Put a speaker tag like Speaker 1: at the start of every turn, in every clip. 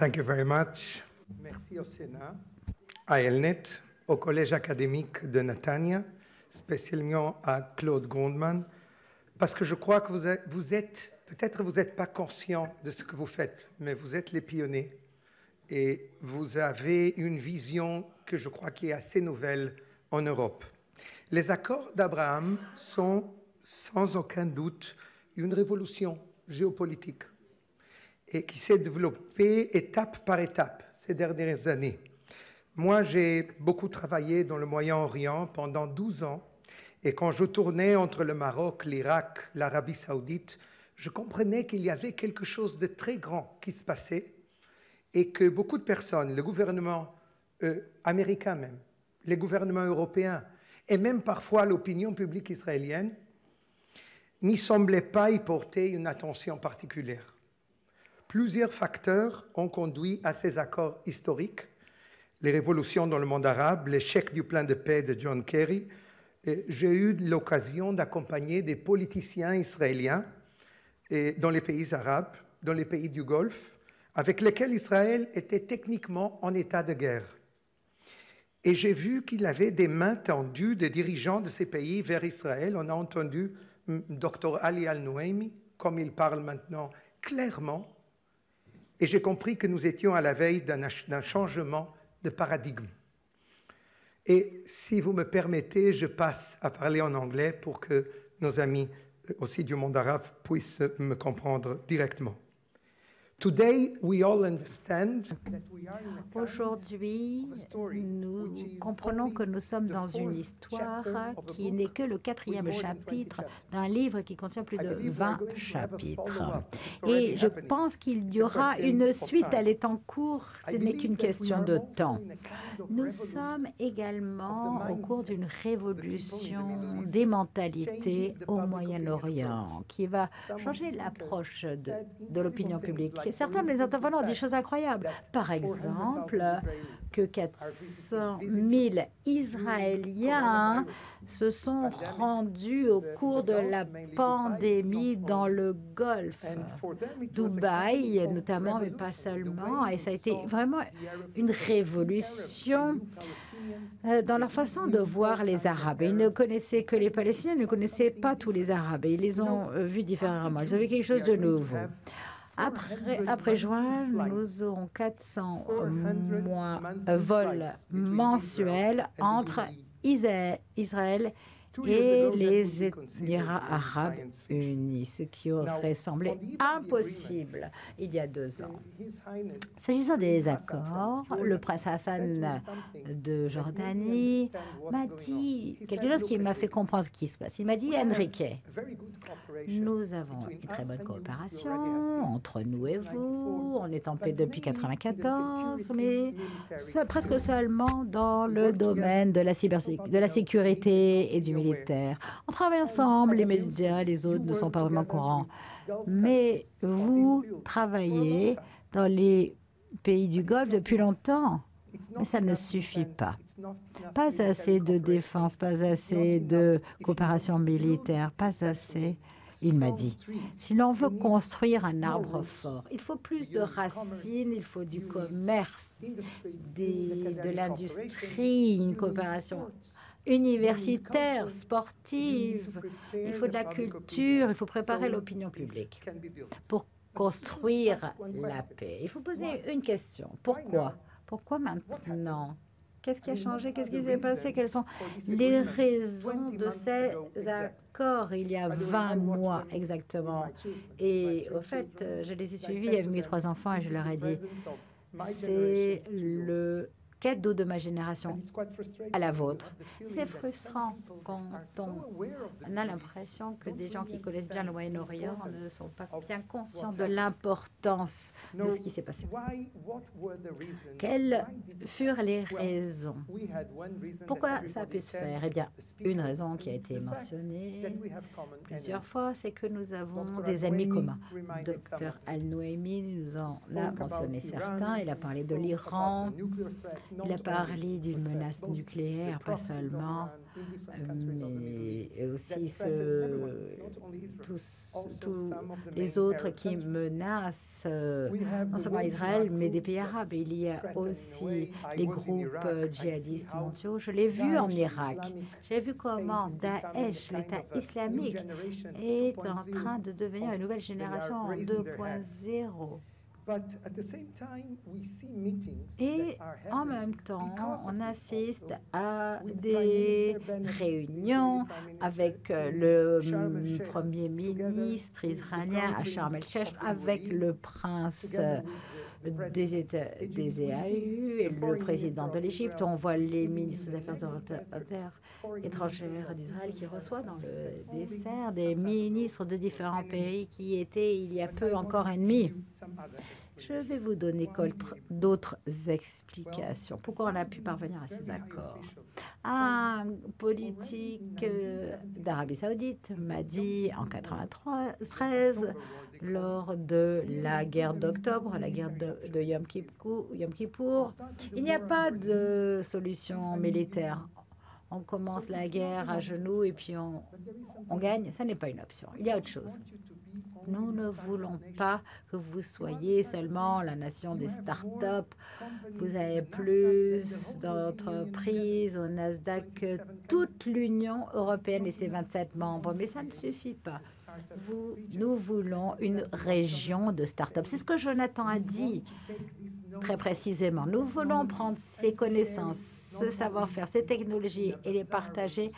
Speaker 1: Thank you very much. Merci au Sénat, à Elnet, au Collège académique de Netanya, spécialement à Claude Grondman, parce que je crois que vous êtes, peut-être vous n'êtes pas conscient de ce que vous faites, mais vous êtes les pionniers et vous avez une vision que je crois qui est assez nouvelle en Europe. Les accords d'Abraham sont sans aucun doute une révolution géopolitique et qui s'est développée étape par étape ces dernières années. Moi, j'ai beaucoup travaillé dans le Moyen-Orient pendant 12 ans et quand je tournais entre le Maroc, l'Irak, l'Arabie saoudite, je comprenais qu'il y avait quelque chose de très grand qui se passait et que beaucoup de personnes, le gouvernement américain même, les gouvernements européens et même parfois l'opinion publique israélienne n'y semblaient pas y porter une attention particulière. Plusieurs facteurs ont conduit à ces accords historiques, les révolutions dans le monde arabe, l'échec du plan de paix de John Kerry. J'ai eu l'occasion d'accompagner des politiciens israéliens dans les pays arabes, dans les pays du Golfe, avec lesquels Israël était techniquement en état de guerre. Et j'ai vu qu'il avait des mains tendues des dirigeants de ces pays vers Israël. On a entendu Dr Ali Al-Nouaimi, comme il parle maintenant clairement, et j'ai compris que nous étions à la veille d'un changement de paradigme. Et si vous me permettez, je passe à parler en anglais pour que nos amis aussi du monde arabe puissent me comprendre directement. Today, we all understand that we are in a
Speaker 2: Aujourd'hui, nous comprenons que nous sommes dans une histoire qui n'est que le 4e chapitre d'un livre qui contient plus de 20 chapitres. Et je pense qu'il y aura une suite, elle est en cours, ce n'est qu'une question de temps. Nous sommes également au cours d'une révolution des mentalités au Moyen-Orient qui va changer l'approche de l'opinion publique. Certains des intervenants ont des choses incroyables. Par exemple, que 400 000 Israéliens se sont rendus au cours de la pandémie dans le Golfe, Dubaï notamment, mais pas seulement. Et ça a été vraiment une révolution dans leur façon de voir les Arabes. Ils ne connaissaient que les Palestiniens, ils ne connaissaient pas tous les Arabes. Et ils les ont vus différemment. Ils avaient quelque chose de nouveau. Après juin, nous aurons 400 vols mensuels entre Israël et les Émirats arabes unis, ce qui aurait semblé impossible il y a 2 ans. S'agissant des accords, le prince Hassan de Jordanie m'a dit quelque chose qui m'a fait comprendre ce qui se passe. Il m'a dit, Enrique, nous avons une très bonne coopération entre nous et vous. On est en paix depuis 1994, mais presque seulement dans le domaine de la sécurité et du militaire. On travaille ensemble, les médias, les autres ne sont pas vraiment courants. Mais vous travaillez dans les pays du Golfe depuis longtemps. Mais ça ne suffit pas. Pas assez de défense, pas assez de coopération militaire, pas assez. Il m'a dit, si l'on veut construire un arbre fort, il faut plus de racines, il faut du commerce, de l'industrie, une coopération universitaire, sportive, il faut de la culture, il faut préparer l'opinion publique pour construire la paix. Il faut poser une question. Pourquoi? Pourquoi maintenant? Qu'est-ce qui a changé? Qu'est-ce qui s'est passé? Quelles sont les raisons de ces accords il y a 20 mois exactement? Et au fait, je les ai suivis avec mes 3 enfants et je leur ai dit, c'est le cadeau de ma génération à la vôtre. C'est frustrant quand on a l'impression que des gens qui connaissent bien le Moyen-Orient ne sont pas bien conscients de l'importance de ce qui s'est passé. Quelles furent les raisons? Pourquoi ça a pu se faire? Eh bien, une raison qui a été mentionnée plusieurs fois, c'est que nous avons des ennemis communs. Dr Al-Nouaimi nous en a mentionné certains. Il a parlé de l'Iran. Il a parlé d'une menace nucléaire, pas seulement, mais aussi tous les autres qui menacent non seulement Israël, mais des pays arabes. Il y a aussi les groupes djihadistes mondiaux. Je l'ai vu en Irak. J'ai vu comment Daesh, l'État islamique, est en train de devenir une nouvelle génération 2.0. Et en même temps, on assiste à des réunions avec le Premier ministre israélien à Sharm el-Sheikh, avec le prince des EAU et le président de l'Égypte. On voit les ministres des Affaires étrangères d'Israël qui reçoivent dans le dessert des ministres de différents pays qui étaient il y a peu encore ennemis. Je vais vous donner d'autres explications. Pourquoi on a pu parvenir à ces accords? Un politique d'Arabie Saoudite m'a dit en 1993, lors de la guerre d'octobre, la guerre de Yom Kippour, il n'y a pas de solution militaire. On commence la guerre à genoux et puis on gagne. Ça n'est pas une option. Il y a autre chose. Nous ne voulons pas que vous soyez seulement la nation des start-up. Vous avez plus d'entreprises au Nasdaq que toute l'Union européenne et ses 27 membres. Mais ça ne suffit pas. Nous voulons une région de start-up. C'est ce que Jonathan a dit très précisément. Nous voulons prendre ces connaissances, ce savoir-faire, ces technologies et les partager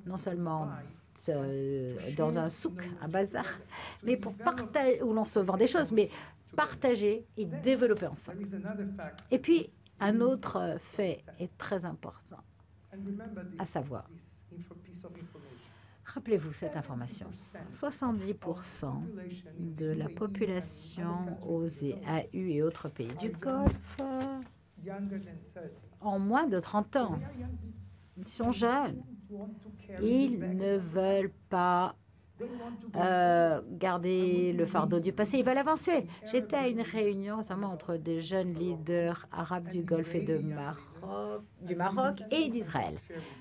Speaker 2: non seulement dans un souk, un bazar, mais pour partager, où l'on se vend des choses, mais partager et développer ensemble. Et puis, un autre fait est très important, à savoir, rappelez-vous cette information, 70% de la population aux EAU et autres pays du Golfe ont moins de 30 ans. Ils sont jeunes. Ils ne veulent pas garder le fardeau du passé. Ils veulent avancer. J'étais à une réunion récemment entre des jeunes leaders arabes du Golfe et du Maroc et d'Israël.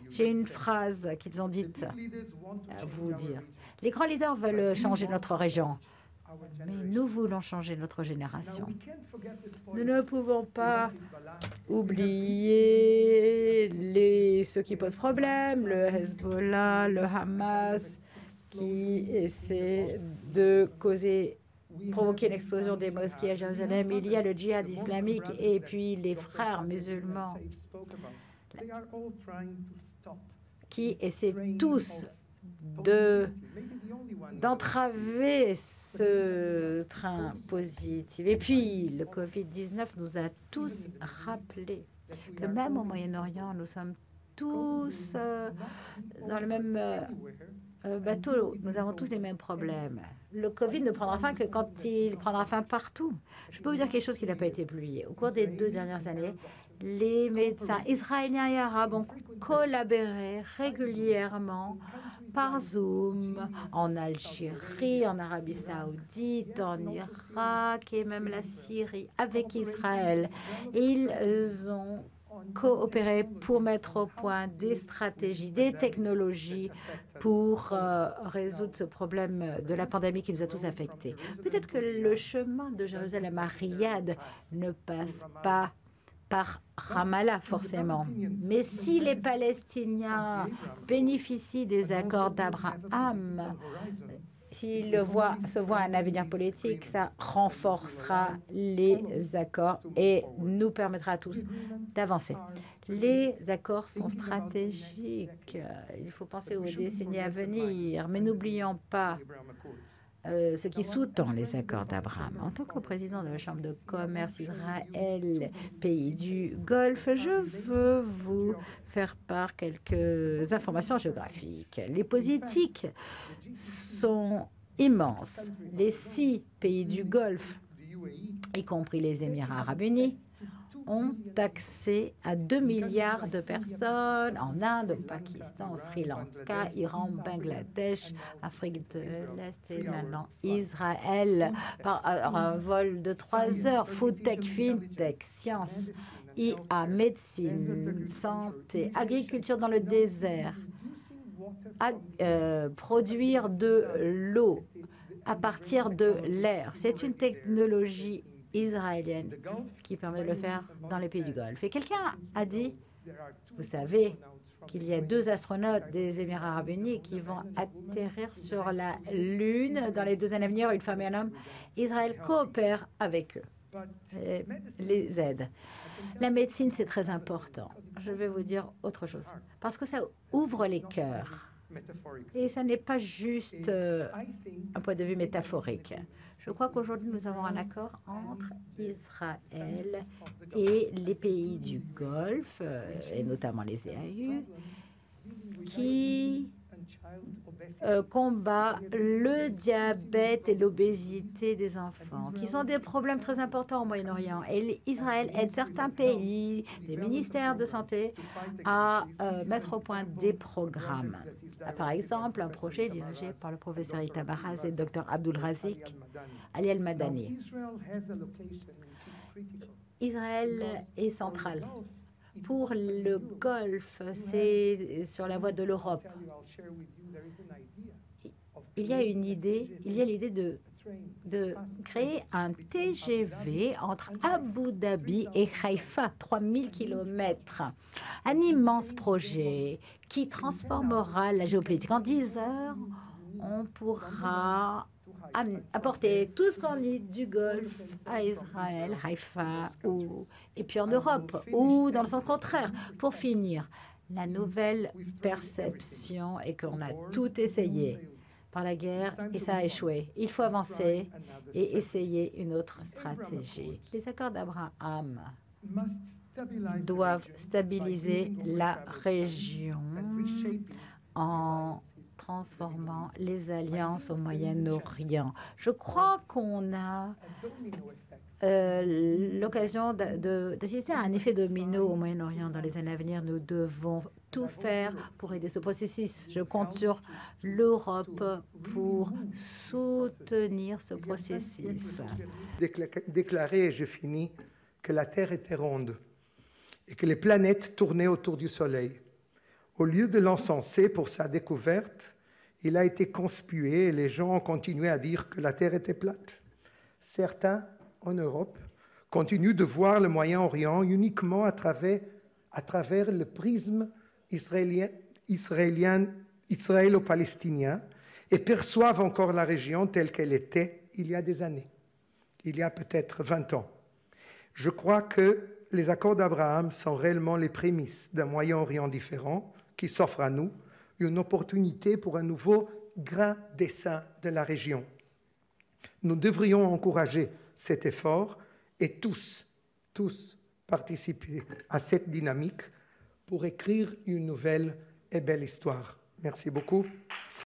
Speaker 2: J'ai une phrase qu'ils ont dite à vous dire. Les grands leaders veulent changer notre région. Mais nous voulons changer notre génération. Nous ne pouvons pas oublier ceux qui posent problème, le Hezbollah, le Hamas, qui essaient de provoquer l'explosion des mosquées à Jérusalem. Il y a le djihad islamique et puis les frères musulmans qui essaient tous d'entraver ce train positif. Et puis, le Covid-19 nous a tous rappelé que même au Moyen-Orient, nous sommes tous dans le même bateau. Nous avons tous les mêmes problèmes. Le Covid ne prendra fin que quand il prendra fin partout. Je peux vous dire quelque chose qui n'a pas été publié. Au cours des 2 dernières années, les médecins israéliens et arabes ont collaboré régulièrement par Zoom en Algérie, en Arabie Saoudite, en Irak et même la Syrie avec Israël. Ils ont coopéré pour mettre au point des stratégies, des technologies pour résoudre ce problème de la pandémie qui nous a tous affectés. Peut-être que le chemin de Jérusalem à Riyad ne passe pas par Ramallah, forcément. Mais si les Palestiniens bénéficient des accords d'Abraham, s'ils se voient un avenir politique, ça renforcera les accords et nous permettra à tous d'avancer. Les accords sont stratégiques. Il faut penser aux décennies à venir, mais n'oublions pas ce qui sous-tend les accords d'Abraham. En tant que président de la Chambre de commerce Israël, pays du Golfe, je veux vous faire part quelques informations géographiques. Les politiques sont immenses. Les 6 pays du Golfe, y compris les Émirats arabes unis, ont accès à 2 milliards de personnes en Inde, au Pakistan, au Sri Lanka, Iran, Bangladesh, Afrique de l'Est et maintenant Israël par un vol de 3 heures. Food tech, fintech, science IA, médecine, santé, agriculture dans le désert, produire de l'eau à partir de l'air. C'est une technologie israélienne qui permet de le faire dans les pays du Golfe. Et quelqu'un a dit, vous savez, qu'il y a 2 astronautes des Émirats arabes unis qui vont atterrir sur la Lune dans les 2 années à venir, une femme et un homme. Israël coopère avec eux et les aide. La médecine, c'est très important. Je vais vous dire autre chose, parce que ça ouvre les cœurs. Et ça n'est pas juste un point de vue métaphorique. Je crois qu'aujourd'hui, nous avons un accord entre Israël et les pays du Golfe, et notamment les EAU, qui combat le diabète et l'obésité des enfants, qui sont des problèmes très importants au Moyen-Orient. Et Israël aide certains pays, des ministères de santé, à mettre au point des programmes. Par exemple, un projet dirigé par le professeur Itamar Haas et le Dr Abdul Razik Ali Al-Madani. Israël est central. Pour le Golfe, c'est sur la voie de l'Europe. Il y a l'idée de créer un TGV entre Abu Dhabi et Haïfa, 3000 km. Un immense projet qui transformera la géopolitique. En 10 heures, on pourra apporter tout ce qu'on dit du Golfe à Israël, Haïfa, et puis en Europe, ou dans le sens contraire. Pour finir, la nouvelle perception est qu'on a tout essayé par la guerre et ça a échoué. Il faut avancer et essayer une autre stratégie. Les accords d'Abraham doivent stabiliser la région en transformant les alliances au Moyen-Orient. Je crois qu'on a l'occasion d'assister à un effet domino au Moyen-Orient dans les années à venir. Nous devons tout faire pour aider ce processus. Je compte sur l'Europe pour soutenir ce processus.
Speaker 1: Déclarer, et je finis, que la Terre était ronde et que les planètes tournaient autour du Soleil. Au lieu de l'encenser pour sa découverte, il a été conspué et les gens ont continué à dire que la Terre était plate. Certains, en Europe, continuent de voir le Moyen-Orient uniquement à travers le prisme israélo-palestinien et perçoivent encore la région telle qu'elle était il y a des années, il y a peut-être 20 ans. Je crois que les accords d'Abraham sont réellement les prémices d'un Moyen-Orient différent qui s'offre à nous, une opportunité pour un nouveau grand dessein de la région. Nous devrions encourager cet effort et tous participer à cette dynamique pour écrire une nouvelle et belle histoire. Merci beaucoup.